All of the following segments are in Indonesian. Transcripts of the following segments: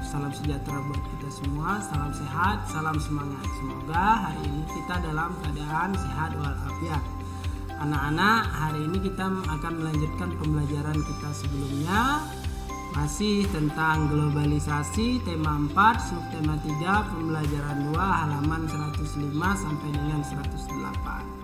salam sejahtera buat kita semua, salam sehat, salam semangat. Semoga hari ini kita dalam keadaan sehat walafiat. Anak-anak, hari ini kita akan melanjutkan pembelajaran kita sebelumnya, masih tentang globalisasi, tema 4, subtema 3, pembelajaran 2, halaman 105 sampai dengan 108.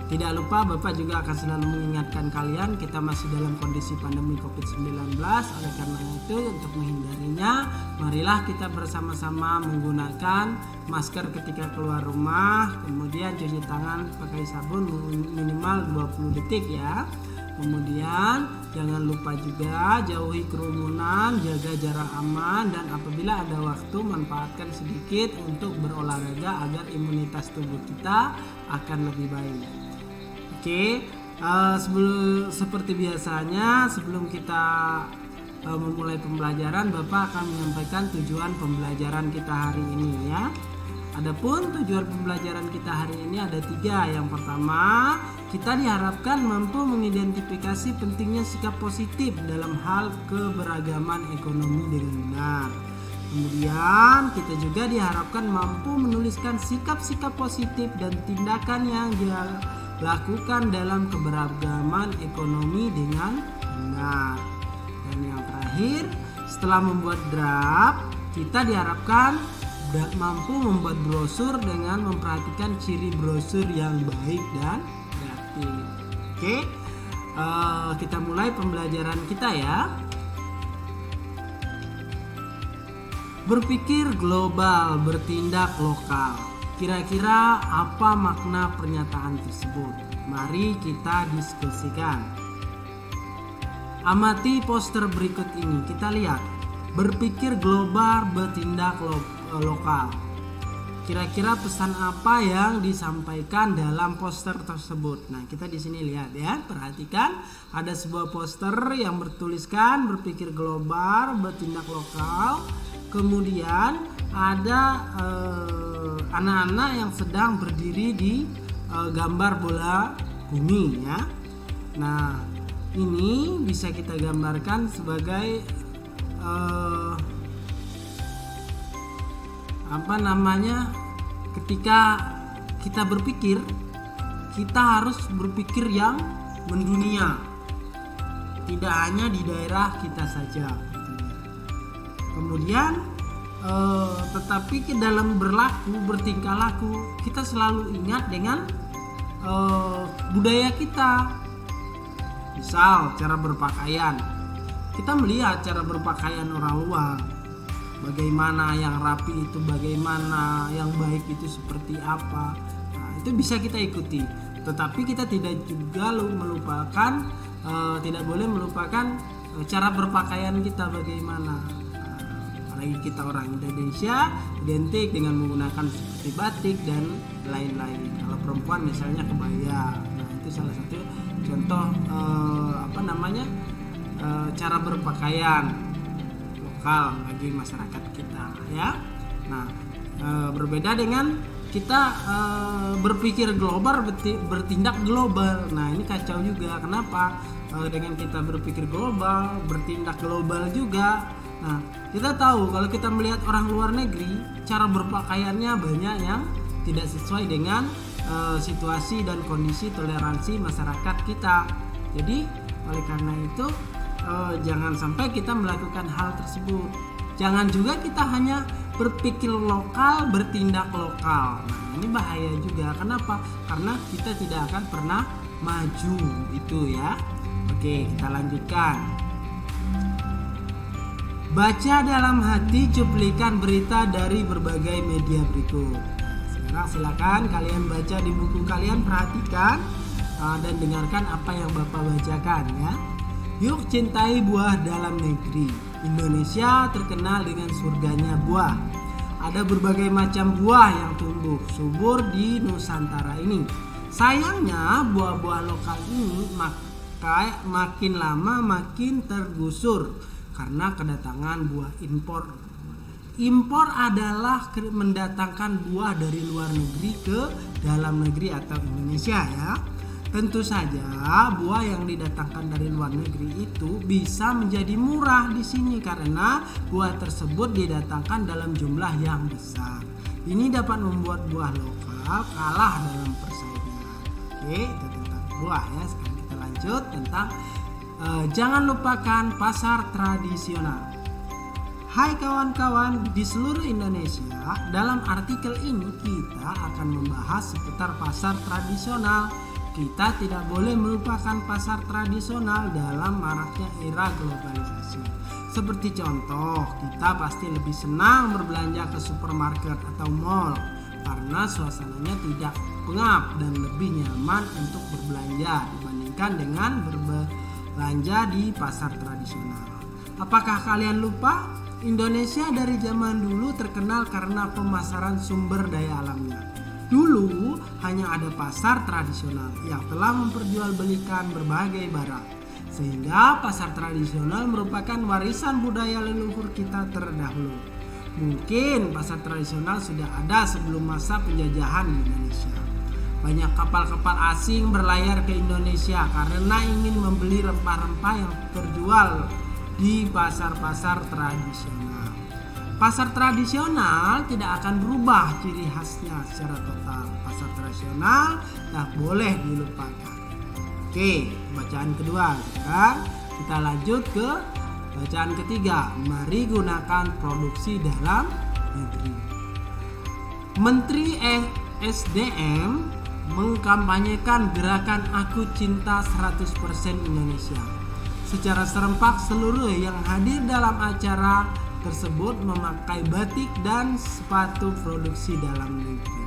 Tidak lupa Bapak juga akan selalu mengingatkan kalian, kita masih dalam kondisi pandemi COVID-19. Oleh karena itu, untuk menghindarinya, marilah kita bersama-sama menggunakan masker ketika keluar rumah, kemudian cuci tangan pakai sabun minimal 20 detik ya. Kemudian jangan lupa juga jauhi kerumunan, jaga jarak aman, dan apabila ada waktu manfaatkan sedikit untuk berolahraga agar imunitas tubuh kita akan lebih baik. Oke, seperti biasanya sebelum kita memulai pembelajaran, Bapak akan menyampaikan tujuan pembelajaran kita hari ini ya. Adapun tujuan pembelajaran kita hari ini ada 3. Yang pertama, kita diharapkan mampu mengidentifikasi pentingnya sikap positif dalam hal keberagaman ekonomi dengan benar. Kemudian kita juga diharapkan mampu menuliskan sikap-sikap positif dan tindakan yang dilakukan dalam keberagaman ekonomi dengan benar. Dan yang terakhir, setelah membuat draft, kita diharapkan mampu membuat brosur dengan memperhatikan ciri brosur yang baik dan kreatif. Oke, kita mulai pembelajaran kita ya. Berpikir global, bertindak lokal. Kira-kira apa makna pernyataan tersebut? Mari kita diskusikan. Amati poster berikut ini. Kita lihat. Berpikir global, bertindak lokal. Kira-kira pesan apa yang disampaikan dalam poster tersebut? Nah, kita di sini lihat ya. Perhatikan, ada sebuah poster yang bertuliskan berpikir global, bertindak lokal. Kemudian ada anak-anak yang sedang berdiri di gambar bola bumi ya. Nah, ini bisa kita gambarkan sebagai ketika kita berpikir, kita harus berpikir yang mendunia, tidak hanya di daerah kita saja. Kemudian tetapi ke dalam bertingkah laku, kita selalu ingat dengan budaya kita. Misal cara berpakaian, kita melihat cara berpakaian orang luar, bagaimana yang rapi itu, bagaimana yang baik itu seperti apa. Nah, itu bisa kita ikuti. Tetapi kita tidak juga tidak boleh melupakan cara berpakaian kita bagaimana. Apalagi kita orang Indonesia, identik dengan menggunakan seperti batik dan lain-lain. Kalau perempuan misalnya kebaya. Nah, itu salah satu contoh cara berpakaian lokal bagi masyarakat kita ya. Nah, berbeda dengan kita berpikir global, bertindak global. Nah, ini kacau juga. Kenapa? Dengan kita berpikir global, bertindak global juga. Nah, kita tahu kalau kita melihat orang luar negeri, cara berpakaiannya banyak yang tidak sesuai dengan situasi dan kondisi toleransi masyarakat kita. Jadi, oleh karena itu jangan sampai kita melakukan hal tersebut. Jangan juga kita hanya berpikir lokal, bertindak lokal. Nah, ini bahaya juga. Kenapa? Karena kita tidak akan pernah maju itu ya. Oke, kita lanjutkan. Baca dalam hati cuplikan berita dari berbagai media berikut. Sekarang silakan kalian baca di buku kalian, perhatikan dan dengarkan apa yang Bapak bacakan ya. Yuk cintai buah dalam negeri. Indonesia terkenal dengan surganya buah. Ada berbagai macam buah yang tumbuh subur di Nusantara ini. Sayangnya buah-buah lokal ini makin lama makin tergusur karena kedatangan buah impor. Impor adalah mendatangkan buah dari luar negeri ke dalam negeri atau Indonesia ya. Tentu saja buah yang didatangkan dari luar negeri itu bisa menjadi murah di sini karena buah tersebut didatangkan dalam jumlah yang besar. Ini dapat membuat buah lokal kalah dalam persaingan. Oke, itu tentang buah ya. Sekarang kita lanjut tentang jangan lupakan pasar tradisional. Hai kawan-kawan di seluruh Indonesia, dalam artikel ini kita akan membahas seputar pasar tradisional. Kita tidak boleh melupakan pasar tradisional dalam maraknya era globalisasi. Seperti contoh, kita pasti lebih senang berbelanja ke supermarket atau mall karena suasananya tidak pengap dan lebih nyaman untuk berbelanja dibandingkan dengan berbelanja di pasar tradisional. Apakah kalian lupa? Indonesia dari zaman dulu terkenal karena pemasaran sumber daya alamnya. Dulu hanya ada pasar tradisional yang telah memperjualbelikan berbagai barang, sehingga pasar tradisional merupakan warisan budaya leluhur kita terdahulu. Mungkin pasar tradisional sudah ada sebelum masa penjajahan di Indonesia. Banyak kapal-kapal asing berlayar ke Indonesia karena ingin membeli rempah-rempah yang terjual di pasar-pasar tradisional. Pasar tradisional tidak akan berubah ciri khasnya secara total. Pasar tradisional tak boleh dilupakan. Oke, bacaan kedua. Sekarang kita lanjut ke bacaan ketiga. Mari gunakan produksi dalam negeri. Menteri SDM mengkampanyekan gerakan Aku Cinta 100% Indonesia. Secara serempak seluruh yang hadir dalam acara tersebut memakai batik dan sepatu produksi dalam negeri.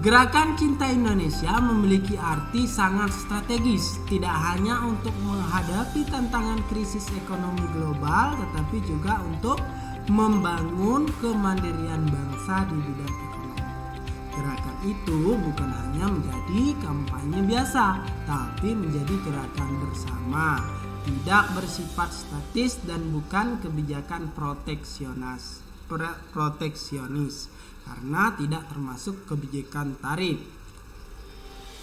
Gerakan Cinta Indonesia memiliki arti sangat strategis, tidak hanya untuk menghadapi tantangan krisis ekonomi global, tetapi juga untuk membangun kemandirian bangsa di bidang ekonomi. Gerakan itu bukan hanya menjadi kampanye biasa, tapi menjadi gerakan bersama. Tidak bersifat statis dan bukan kebijakan proteksionis karena tidak termasuk kebijakan tarif.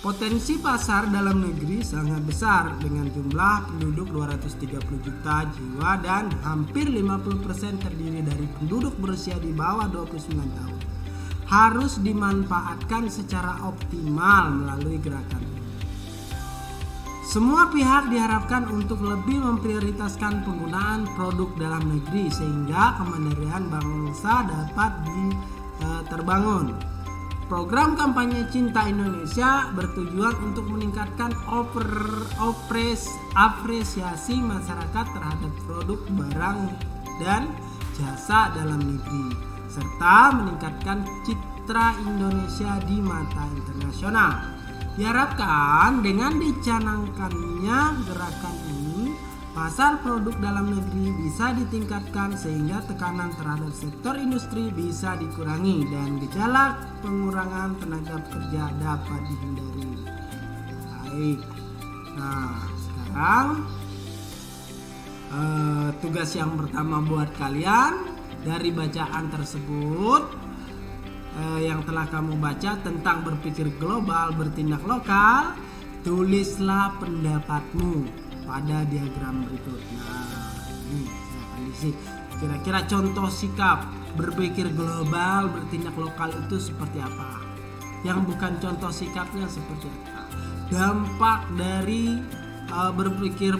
Potensi pasar dalam negeri sangat besar dengan jumlah penduduk 230 juta jiwa dan hampir 50% terdiri dari penduduk berusia di bawah 29 tahun. Harus dimanfaatkan secara optimal melalui gerakan ini. Semua pihak diharapkan untuk lebih memprioritaskan penggunaan produk dalam negeri sehingga kemandirian bangsa dapat terbangun. Program kampanye Cinta Indonesia bertujuan untuk meningkatkan apresiasi masyarakat terhadap produk, barang, dan jasa dalam negeri serta meningkatkan citra Indonesia di mata internasional. Diharapkan dengan dicanangkannya gerakan ini, pasar produk dalam negeri bisa ditingkatkan sehingga tekanan terhadap sektor industri bisa dikurangi dan gejala pengurangan tenaga kerja dapat dihindari. Baik, nah sekarang tugas yang pertama buat kalian dari bacaan tersebut yang telah kamu baca tentang berpikir global, bertindak lokal, tulislah pendapatmu pada diagram berikut. Nah, ini akan diisi. Kira-kira contoh sikap berpikir global, bertindak lokal itu seperti apa? Yang bukan contoh sikapnya seperti apa? Dampak dari berpikir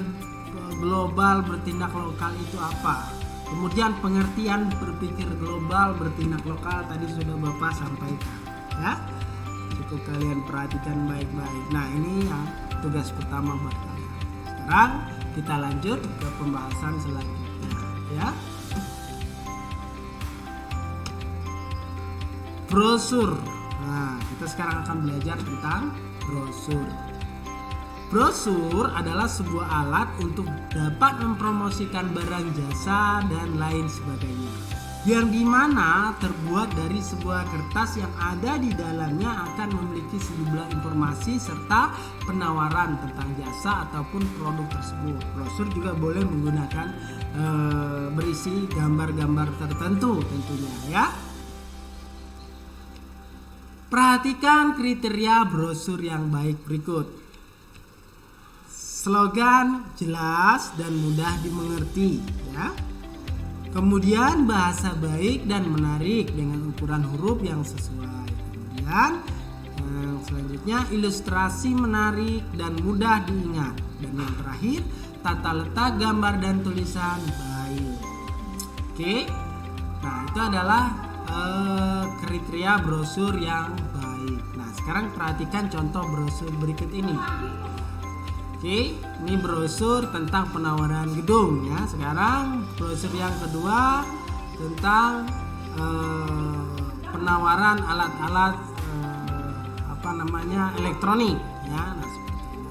global, bertindak lokal itu apa? Kemudian pengertian berpikir global, bertindak lokal tadi sudah Bapak sampaikan, ya. Cukup kalian perhatikan baik-baik. Nah, ini ya tugas pertama buat kalian. Sekarang kita lanjut ke pembahasan selanjutnya, ya. Brosur. Nah, kita sekarang akan belajar tentang brosur. Brosur adalah sebuah alat untuk dapat mempromosikan barang, jasa, dan lain sebagainya, yang dimana terbuat dari sebuah kertas yang ada di dalamnya akan memiliki sejumlah informasi serta penawaran tentang jasa ataupun produk tersebut. Brosur juga boleh menggunakan berisi gambar-gambar tertentu tentunya, ya. Perhatikan kriteria brosur yang baik berikut. Slogan jelas dan mudah dimengerti, ya. Kemudian bahasa baik dan menarik dengan ukuran huruf yang sesuai. Kemudian selanjutnya ilustrasi menarik dan mudah diingat. Dan yang terakhir, tata letak gambar dan tulisan baik. Oke. Nah, itu adalah kriteria brosur yang baik. Nah, sekarang perhatikan contoh brosur berikut ini. Oke, ini brosur tentang penawaran gedung, ya. Sekarang brosur yang kedua tentang penawaran alat-alat elektronik, ya. Nah, seperti ini.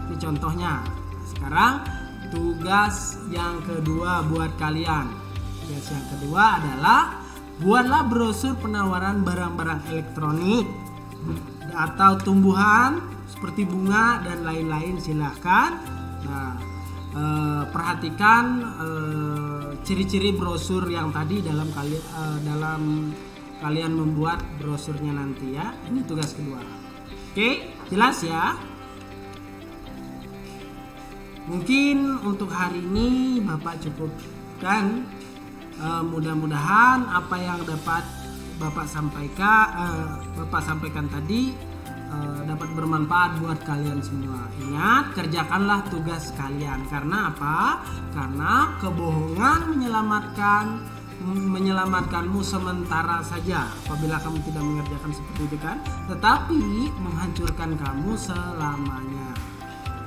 Ini contohnya. Sekarang tugas yang kedua buat kalian. Tugas yang kedua adalah buatlah brosur penawaran barang-barang elektronik atau tumbuhan seperti bunga dan lain-lain. Silahkan. Nah, perhatikan ciri-ciri brosur yang tadi dalam kalian membuat brosurnya nanti, ya. Ini tugas kedua. Oke, jelas ya? Mungkin untuk hari ini Bapak cukupkan. Mudah-mudahan apa yang dapat Bapak sampaikan tadi dapat bermanfaat buat kalian semua. Ingat, kerjakanlah tugas kalian. Karena apa? Karena kebohongan menyelamatkanmu sementara saja apabila kamu tidak mengerjakan seperti itu, kan? Tetapi menghancurkan kamu selamanya.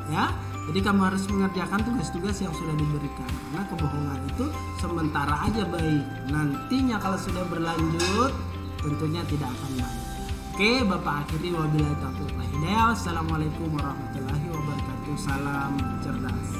Ya. Jadi kamu harus mengerjakan tugas-tugas yang sudah diberikan. Karena kebohongan itu sementara aja baik. Nantinya kalau sudah berlanjut tentunya tidak akan baik. Oke, Bapak akhiri wabillahi taufiq wal hidayah. Wassalamualaikum warahmatullahi wabarakatuh. Salam cerdas.